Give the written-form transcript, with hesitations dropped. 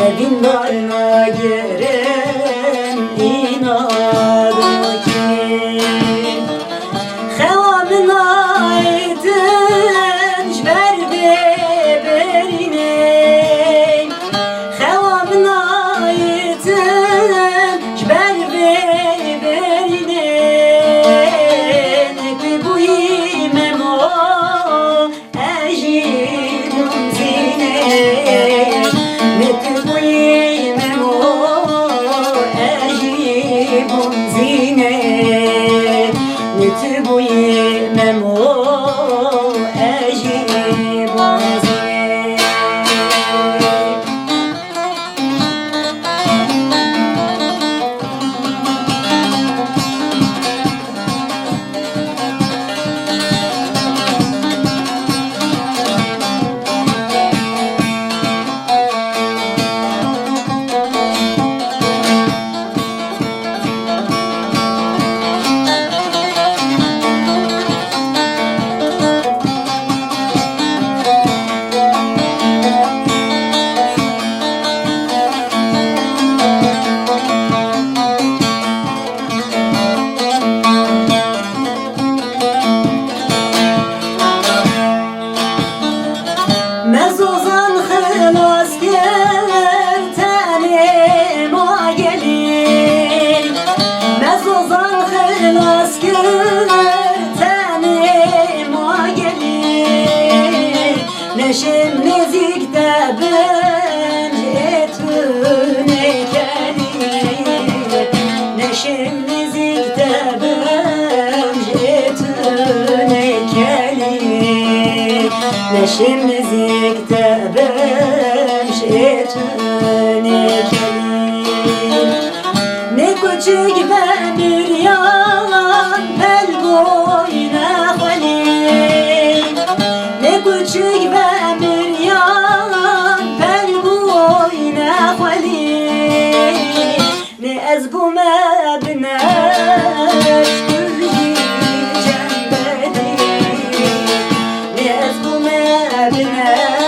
Evin darına giren inadı kim? Hevamın aydın jber beberine, Hevamın aydın jber beberine, Nekli bu imem o ejidun zine, Nekli bu imem o ejidun zine, Nekli bu imem o ejidun zine. Mezozan hılasker tenim o gelin, Mezozan hılasker tenim o gelin, Neşem nezikte bence etüne gelin, Neşem nezikte bence etüne gelin, Neşem nezikte bemşetüne gelin. Ne küçük ve bir yalan bel boyuna halin, Ne küçük ve bir yalan bel boyuna halin, Ne ez bu mebne ne ez bu mebne